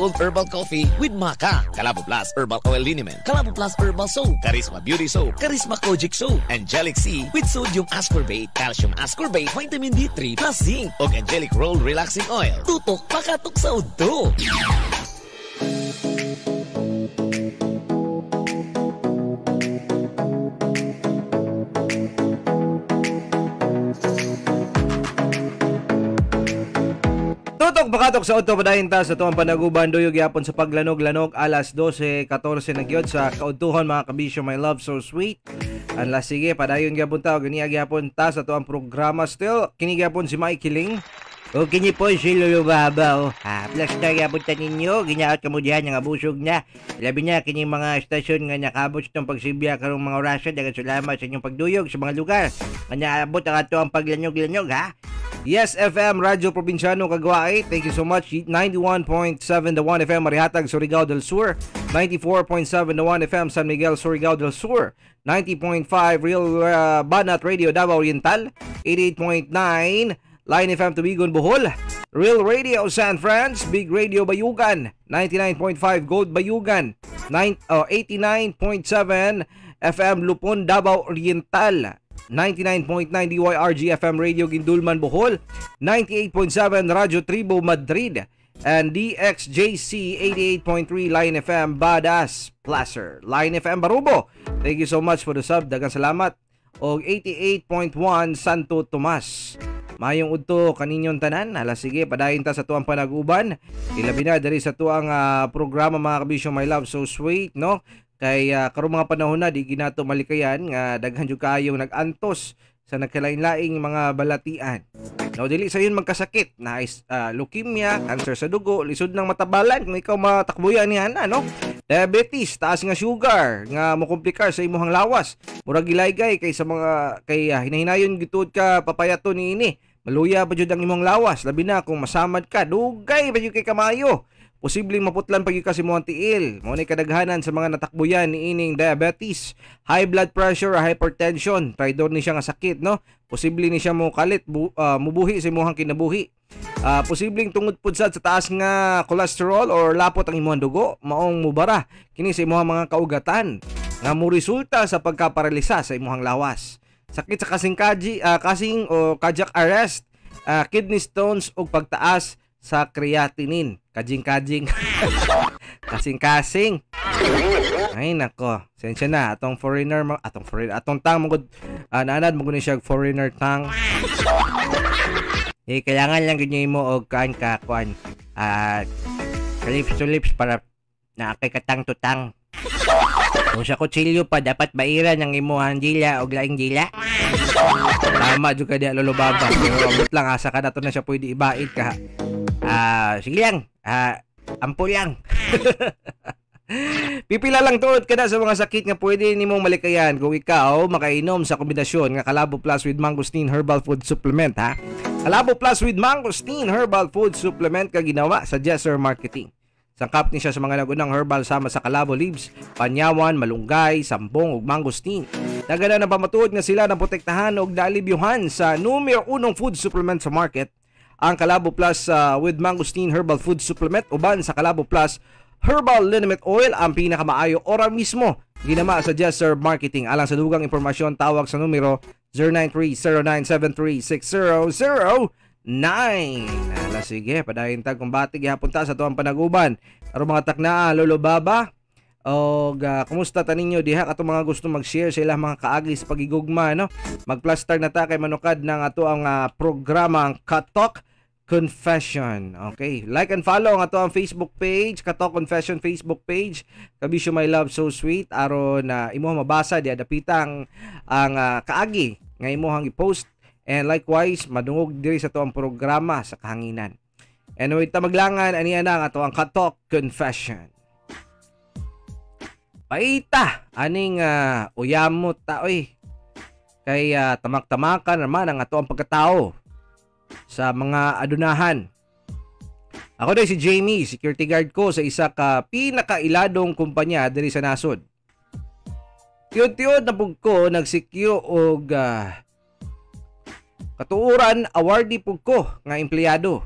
Old Herbal Coffee with Maca, Calabo Plus Herbal Oil Liniment, Calabo Plus Herbal Soap, Charisma Beauty Soap, Charisma Kojic Soap, Angelic C with sodium ascorbate, calcium ascorbate, vitamin D3 plus zinc, og Angelic Roll Relaxing Oil. Tutok pakatok sa udo. Tutok bakatok sa auto padayon ta sa tuwang panaguban duyog yapon sa paglanog-lanog alas 12:14 na gyud sa kautuhan mga kabisyo, my love so sweet. Anla sige padayon gyapon ta gani gyapon ta sa tuwang programa still kini gyapon si Mike Kiling. O kini po si Lolo Babaw. Plus na gyapon ta ninyo ginaot kamo dihan nga busog na. Labi niya kini mga estasyon nga nakabot sa pagsibya karong mga orasyon. Daghang salamat sa inyong pagduyog sa mga lugar. Nga abot ang ato ang paglanog-lanog ha. Yes FM Radyo Provinciano Caguay. Thank you so much. 91.7 The 1 FM Marihatag Surigao del Sur, 94.7 The 1 FM San Miguel Surigao del Sur, 90.5 Real Banat Radio Davao Oriental, 88.9 Line FM Tubigon Bohol, Real Radio San Franz, Big Radio Bayugan, 99.5 Gold Bayugan, 89.7 FM Lupon Davao Oriental, 99.9 DYRG FM Radio Gindulman Bohol, 98.7 Radyo Tribo Madrid, and DXJC 88.3 Line FM Badas Placer, Line FM Barubo. Thank you so much for the sub, daghang salamat. Og 88.1 Santo Tomas. Mayong udto kaninyon tanan. Hala sige padayon ta sa tuang panaguban. Ilabi na diri sa tuang programa mga kabisyo, my love so sweet, no? Kay karong mga panahon na di ginato malikayan nga daghan jud kaayo nag-antos sa nagkalain-laing mga balatian. No, dili sa yun magkasakit na leukemia, cancer sa dugo, lisod ng matabalan kung ikaw matakbuyan niya na, no? Diabetes, taas nga sugar nga mokomplikar sa imong lawas. Murag gilaygay kay sa mga hinahinayon gituod ka papayato niini. Maluya pa jud ang imong lawas, labi na kung masamad ka, dugay pa jud kay kamayo. Posibleng maputlan pag kasi mo ang tiil. Mo ni kadaghanan sa mga natakbuyan ni ining diabetes, high blood pressure, hypertension, traidor ni siya nga sakit, no? Posible ni siya mo kalit, mubuhi sa imong kinabuhi. Posibleng tungod pud sad sa taas nga cholesterol or lapot ang imong dugo, maong mubara kini sa imong mga kaugatan nga mo resulta sa pagkaparalisa sa imong lawas. Sakit sa kasing o cardiac arrest, kidney stones ug pagtaas sa creatinine. Kajing-kajing. Kasing-kasing. Ay nako. Sensya na atong foreigner atong tang magud naanad mo guni siya foreigner tang. Kailangan lang ganyan mo og kan lips to lips para nakakay katang tutang. Kung sa kutsilyo pa dapat bairan ang imuhang dila og laing dila. Tama jud ka di Lolo Baba. Pero abot lang asa ka na to na siya pwede ibait ka. Sige lang. Ampul lang. Pipila lang tuod ka na sa mga sakit nga pwede nimong malikayan kung ikaw makainom sa kombinasyon nga Calabo Plus with Mangosteen Herbal Food Supplement, ha? Calabo Plus with Mangosteen Herbal Food Supplement ka ginawa sa Jesser Marketing. Sangkap ni siya sa mga nagunang herbal sama sa Calabo leaves, panyawan, malunggay, sambong ug mangosteen. Dagana na pamatuod nga sila ng protektahan og naalibyuhan sa numero 1 food supplement sa market, ang Calabo Plus with Mangosteen Herbal Food Supplement uban sa Calabo Plus Herbal Liniment Oil ang pinakamaayo ora mismo ginama sa Jesser Marketing. Alang sa dugang impormasyon tawag sa numero 0930-973-6009. Ala sige, padayon tag kumbati gihapon ta sa tuwang panaguban. Aron mga taknaa Lolo Baba og kumusta ta ninyo diha ato mga gusto mag-share sa ilang mga kaagi sa pagigugma, no? Mag-plus na ta kay manukad ng ato ang programang Katok Confession. Okay, like and follow ang ato ang Facebook page, Katok Confession Facebook page. Kabisyo my love so sweet aron imo mabasa di adapitang ang kaagi nga imong i-post, and likewise madungog diri sa ato ang programa sa kahanginan. Anyway, ta maglangan aniya na ang ato ang Katok Confession. Paita aning uyamot ta oy. Kay tamak-tamakan naman ang ato ang pagkatao sa mga adunahan. Ako day si Jamie, security guard ko sa isa ka pinakailadong kumpanya diri sa nasod. Tiyod-tiyod na pug ko nagsikyo og katuuran awardee pug ko nga empleyado.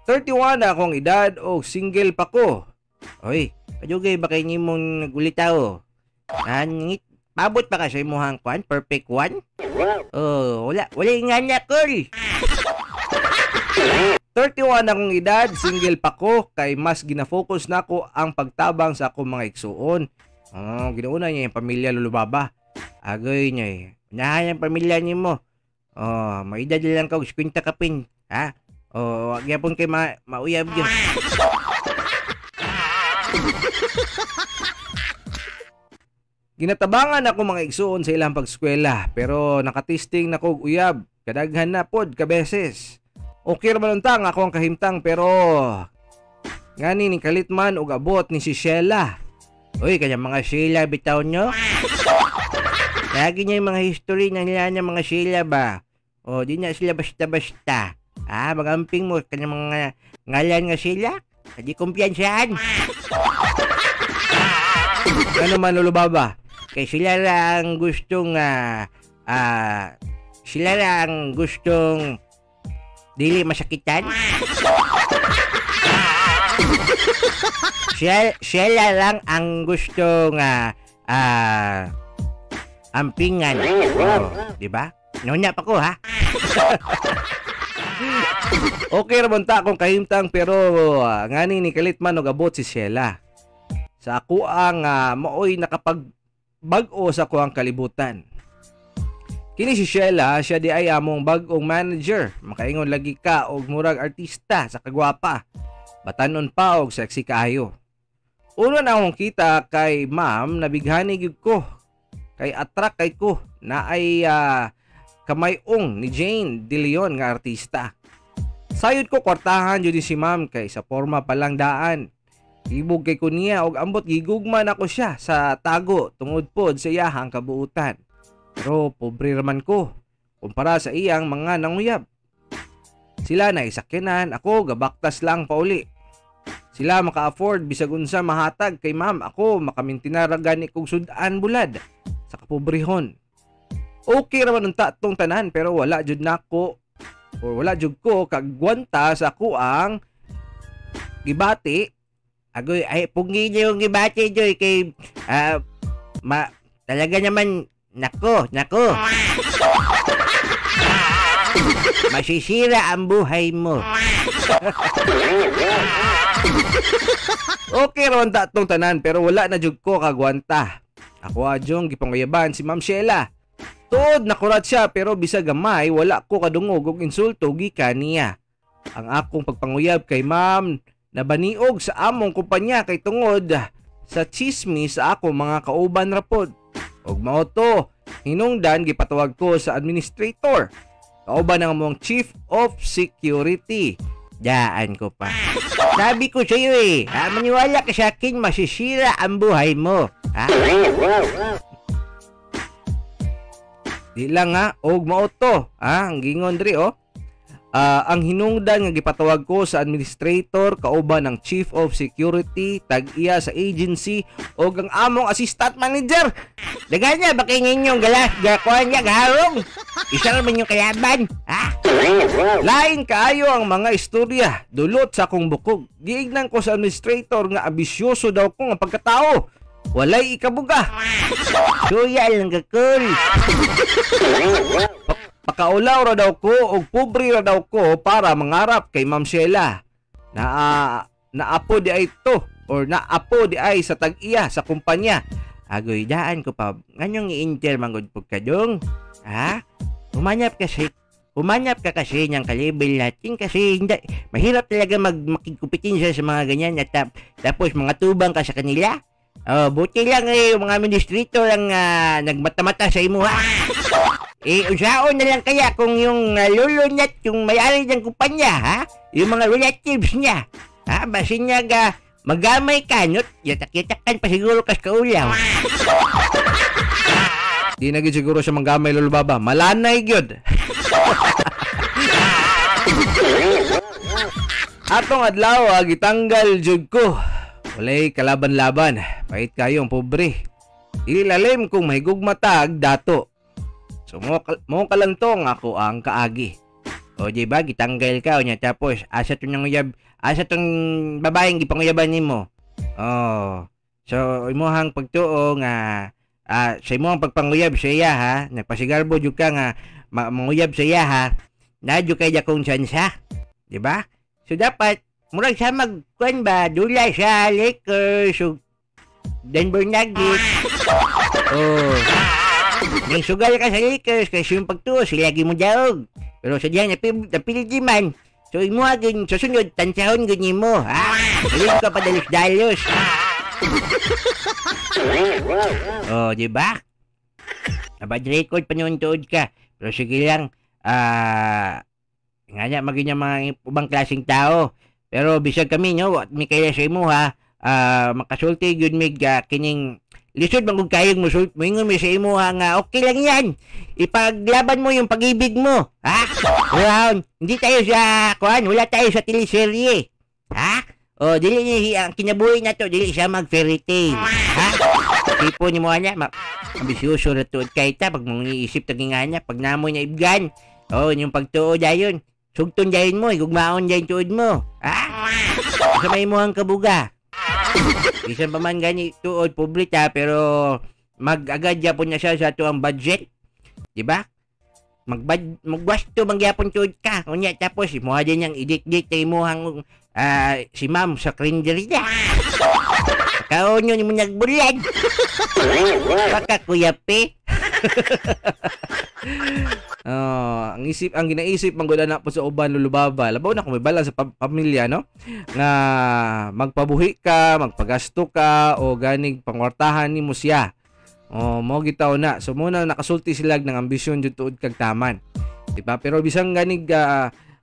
31 na akong edad o single pa ko. Oy, kadugay ba kay nimong nagulitaw? Nangit, pabot pa ka sa imuhang kwan? Perfect one? Oh, wala nga na, Col. 31 akong edad, single pa ko, kay mas ginafocus na ko ang pagtabang sa akong mga igsuon. Oh, ginauna niya yung pamilya Lulubaba. Agoy niya eh. Unahan yung pamilya niyo mo. Oh, maedad lang ka, 50 kapin. Ha? Oh, wag yapon kay mauyab yun. Ginatabangan ako mga igsuon sa ilang pagskwela, pero nakatisting na kog uyab. Kadaghan na pod ka beses. Okay raman untang ako ang kahimtang, pero ngani ni kalitman og abot ni si Sheila. Uy, kanya mga Sheila bitaw nyo. Lagi niya yung mga history na nila ng mga Sheila ba? O, di na sila basta-basta. Magamping mo kanya mga ngalan nga sila. Hindi kumpiyansaan. Ano man Lulubaba? Kay sila lang gustong dili masakitan. Sila lang ang gustong ampingan. Di ba? Nonya pa ko, ha? Okay ramon ta akong kahimtang, pero ngani ni kalitman og abot si Sheila. Sa ako ang maoy nakapag-bag-o sa ako ang kalibutan. Kini si Sheila, siya di ay among bag-ong manager. Makaingon lagi ka og murag artista sa kagwapa. Batanon pa og sexy kaayo. Una na akong kita kay ma'am, nabighani gyud ko. Kay attract kay ko na ay kamayong ni Jane De Leon nga artista. Sayod ko kwartahan jud si ma'am kay sa forma palang daan. Ibog kay ko niya og ambot gigugman ako siya sa tago tungod pod sa iyahang kabuutan. Pero pobre raman ko kumpara sa iyang mga nanguyab. Sila na isakyanan, ako gabaktas lang pauli. Sila maka-afford bisag unsa mahatag kay ma'am, ako makamintinara gani kog sudan bulad sa kapobrehon. Okay raman unta atong tanan, pero wala jud nako or wala jud ko kagwanta sa ako ang gibati. Agoy ay punggi niyo yung gibati joy kay talaga naman nako. Masisira ang buhay mo. Okay ron tatong tanan, pero wala na jud ko kagwanta. Ako adyong gipanguyaban si Ma'am Sheila. Tuod nakurat siya, pero bisag gamay wala ko kadungog og insulto gikan niya. Ang akong pagpanguyab kay Ma'am nabaniog sa among kumpanya kay tungod sa chismis sa akong mga kauban rapod. Og mao to, hinungdan gipatawag ko sa administrator. Kauban ang mong Chief of Security. Daan ko pa. Sabi ko sa iyo maniwala ka sa akin, masisira ang buhay mo. Ha? Di lang og mao to. Ang gingon diri ang hinungdan nga gipatawag ko sa administrator kauban ng Chief of Security, tag-iya sa agency o ang among assistant manager. Daganya bakay ninyong gakuan niya gaharong. Isa naman yung kayaban. Ha? Lain kaayo ang mga istorya dulot sa akong bukog. Giignan ko sa administrator nga ambisyoso daw ko nga pagkatao. Walay ikabuga. Suya lang kakul. Pakaulaw ra daw ko o pobre ra daw ko para mangarap kay Ma'am Sheila. Naapo di ay to or naapo di ay sa tag-iya sa kumpanya. Agoy daan ko pa. Nganyong i-inter manggod po ka dong. Ha? Umanyap ka kasi niyang kalibel natin kasi hindi, mahirap talaga makikupitin siya sa mga ganyan at tapos mga tubang ka sa kanila. Buti lang mga administrator lang nagmata-mata sa imo ha. Usaon na lang kaya kung yung lolo niya at yung may-ari ng kumpanya ha, yung mga relatives niya ha, basin niya magamay kanot, yatak-yatakan pa siguro kas kaulaw. Di na gid siguro siya manggamay lolo baba, malanay gyud. Atong adlaw gitanggal jud ko. Walay kalaban-laban, pait kayo ang pobre. Ilalim kung mahigugmatag dato. So mo kalantong ako ang kaagi. O di ba gitanggal ka unya tapos asa to nang uyab, asa tong babaeng gipanguyaban nimo. Oh. So imong pagtuo nga sa imong pagpanguyab sa iya ha, nagpasigarbo jud ka nga manguyab sa iya ha. Nadyo kay dakong tsansa, di ba? So dapat murag sa magkuan ba dulay sa Lakers so Denver Nuggets. Oh. Nang sugal ka sa Lakers kasi yung pagtuo sila gi mo daog. Pero sa diyan napili di man. So imo agin sa sunod tansahon gud nimo. Dili ka padalos-dalos. Oh, di ba? Nabad record panuntod ka. Pero sige lang, nga niya maginya mga ubang klaseng tao. Pero bisag kami nyo, at may kaya sa imo ha, makasulti yun mig kining lisod magug kayong moingon mi sa imo ha nga okay lang yan. Ipaglaban mo yung pag-ibig mo. Ha? Well, hindi tayo sa wala tayo sa teleserye. Ha? O dili ni ang kinabuhi na to, dili siya mag fairy tale. Ha? Tipo ni mo anya, ambisyoso na tuod kay ta pag mong iisip taging anya pag namoy na ibgan. O yung pagtuo dayon. Sugton dayon mo, igugmaon dayon tuod mo. Ha? Sa may mo ang kabuga. Bisan pa man gani tuod publita pero mag-agad yapon na siya sa tuang budget. Di ba? Magwasto mangyapon tuod ka. Unya tapos mo din yang idik-dik tay mo hang si ma'am sa cringery niya. Kaon yun mo nagbulag. Baka kuya pe. Ang ginaisip manggod na po sa uban lulubaba. Labaw na kung may balance sa pamilya, no? Nga magpabuhi ka, magpagasto ka o ganig pangwartahan nimo siya. Mo gitaw na. So muna nakasulti sila ng ambisyon jud tuod kag taman. Diba? Pero bisang ganig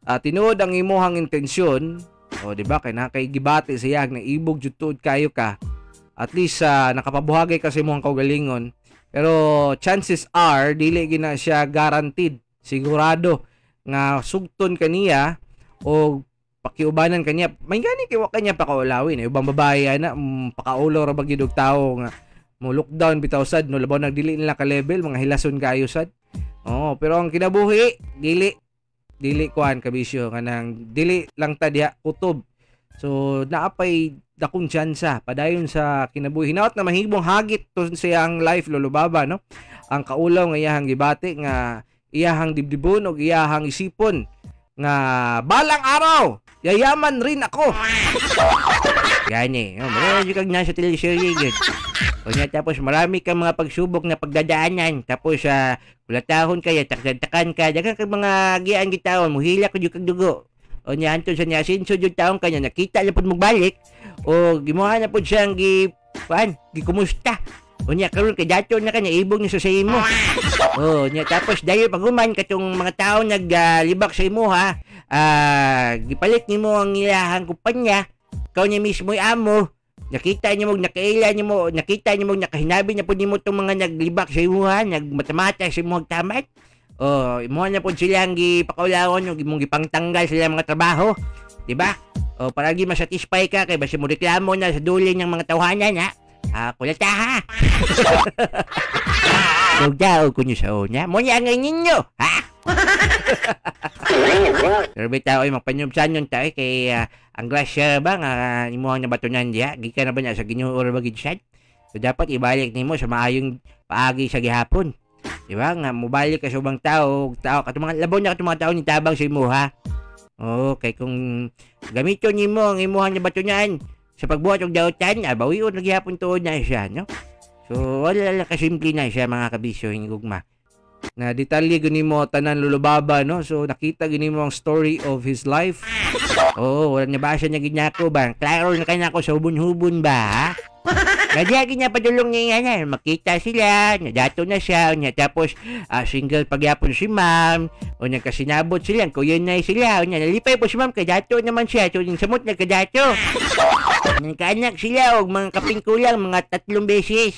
tinuod ang imuhang intensyon, diba? Kay gibati siya na ibog jud tuod kayo ka. At least nakapabuhagay kasi mo ang kaugalingon. Pero chances are dili gina siya guaranteed, sigurado nga sugton kaniya o pakiubanan kaniya. May gani kay wa kanya pakaulawin. Ubang babae ana pakaulo ra bagid og tawo nga mo lockdown bitaw sad no labaw nagdili nila ka level mga hilason kayo sad. Pero ang kinabuhi dili kuan kabisyo kanang dili lang ta diha kutob. So naapay dakong tsansa padayon sa kinabuhi. Hinaot na mahibong hagit to siyang life lulubaba, no? Ang kaulaw nga iyahang gibati nga iyahang dibdibon o iyahang isipon nga balang araw yayaman rin ako. Gani, marami kang nasa teleserye gud. Unya tapos marami kang mga pagsubok na pagdadaanan tapos kulatahon kaya takdan-takan ka daghang kang mga gian gitawon muhila ko jud kag dugo. Unya anton sa niya sinso jud taon kanya nakita lang pud magbalik o gimuha na pud siyang gikumusta. Unya karon kay dato na kanya ibog ni sa imo. Nya tapos dayon paguman katong mga tao naglibak sa imo ha. Gipalit nimo ang ilahang kumpanya. Kau niya mismo amo. Nakita niyo mo nakita niyo mo nakahinabi niya pud nimo tong mga naglibak sa imo ha, nagmatamata sa imo tamat. Imo na po silang gipakaulawon yung imong gipangtanggal sila mga trabaho, di ba? Para gi masatisfy ka kay basi mo reklamo na sa dulin ng mga tawhanan ha. Kulata ha. Daw kunyo sa una. Mo niya ang ninyo, ha? Pero bitaw ay magpanyubsan yun tayo kay ang grasya ba nga imo ang nabatunan diha, gikan na ba niya sa Ginoo or bagid sad? So dapat ibalik nimo sa maayong paagi sa gihapon. Di ba? Nga, mobalik ka sa ubang tao, katong mga labaw na katong mga tao ni tabang sa imo, ha? Kay kung gamiton nimo ang imuhang nabatunan sa pagbuhat og dautan, bawion naghihapon tuod na siya, no? So, wala lang kasimple na siya, mga kabisyo, hingugma. Na detalye nimo tanan lulubaba, no? So, nakita nimo ang story of his life. Wala nabasa niya ginyako ba? Klaro na kanya ko sa hubon-hubon ba, ha? Nagyagi niya padulong niya nga, makita sila, nadato na siya, tapos single pagyapon si ma'am, o nagkasinabot sila, kuya na sila, nalipay po si ma'am, kadato naman siya, so yung samot nagkadato. Nagkaanak sila, o mga kapingkulang, mga 3 beses.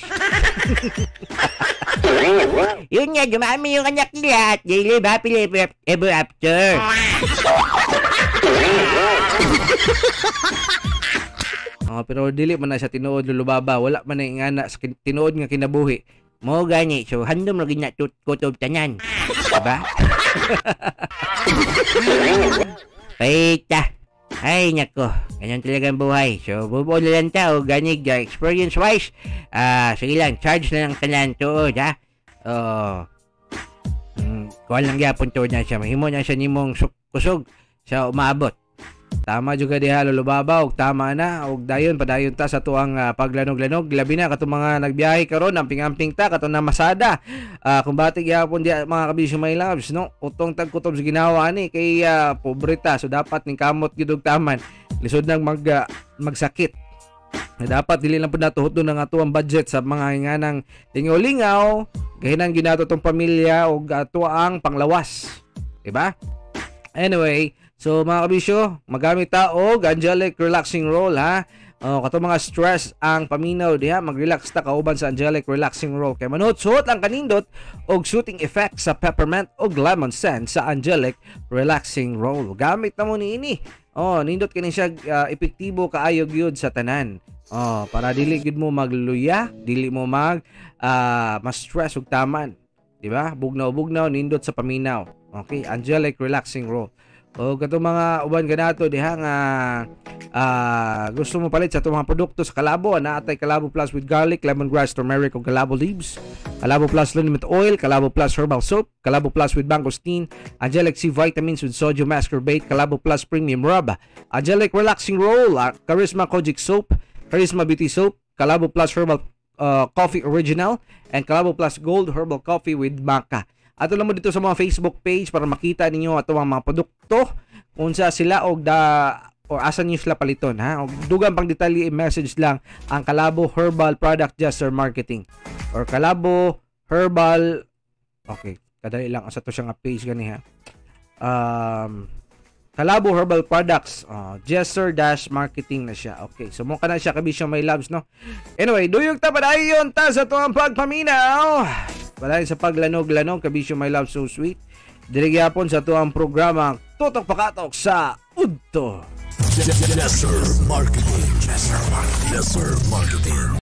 Yun nga, dumami yung anak nila, at they live happily ever after. Pero dili man na sa tinuod lulubaba, wala man na ingana sa tinuod nga kinabuhi. Mo gani, so handom lagi na kutob tanan. Diba? Paita. Ay, nako. Ganyan talaga ang buhay. So, bubuo na lang ta o ganig experience-wise. Sige lang, charge na lang tanan tuod, ha? Kuha lang yapon tuod na siya. Mahimo na siya nimong kusog sa umaabot. Tama juga diha lulubabaw, tama na og dayon padayon ta sa tuang paglanog-lanog, labi na katong mga nagbiyahe karon amping-amping ta katong na Masada. Kung batik gyapon di mga kabisyo my loves, no, utong tagkutob sa ginawa ni kay pobreta, so dapat ning kamot gyud og taman lisod nang magsakit. Dapat dili lang pud natuhod ng ato ang budget sa mga hinganang lingaw-lingaw, gahinan ginato tong pamilya og ato ang panglawas, diba? Anyway, so mga kabisyo, magamit ta og Angelic Relaxing Roll, ha. Kato mga stress ang paminaw diha, mag-relax ta kauban sa Angelic Relaxing Roll. Kay manuot-suot ang kanindot og soothing effect sa peppermint og lemon scent sa Angelic Relaxing Roll. Gamit na mo niini. Nindot kini siya epektibo kaayo gyud sa tanan. Para dili gyud mo magluya, dili mo ma-stress og taman. Di ba? Bugnaw-bugnaw nindot sa paminaw. Okay, Angelic Relaxing Roll. Kato mga uban ganato diha nga gusto mo palit sa itong mga produkto sa Calabo, naatay Calabo Plus with garlic, lemongrass, turmeric ug Calabo leaves, Calabo Plus liniment oil, Calabo Plus herbal soap, Calabo Plus with mangosteen, Angelic C vitamins with sodium ascorbate, Calabo Plus premium rub, Angelic Relaxing Roll, Charisma Kojic soap, Charisma Beauty soap, Calabo Plus herbal coffee original, and Calabo Plus gold herbal coffee with maca. Ato lang mo dito sa mga Facebook page para makita ninyo ato ang mga produkto unsa sila og asa niyo sila paliton, ha. Og dugang pang detalye i-message lang ang Calabo Herbal Product Gesture Marketing or Calabo Herbal. Okay, kadali lang asa to siya nga page gani, ha. Calabo Herbal Products Gesture-Marketing na siya. Okay, so mo kana siya kabisyo my loves, no. Anyway, duyog ta padayon ta sa tuang pagpaminaw. Padayon sa paglanog-lanog kabisyo my love so sweet. Diri gyapon sa tuang programa Tutok Pakatok sa Udto. Yes, sir. Marketing. Yes, sir. Marketing.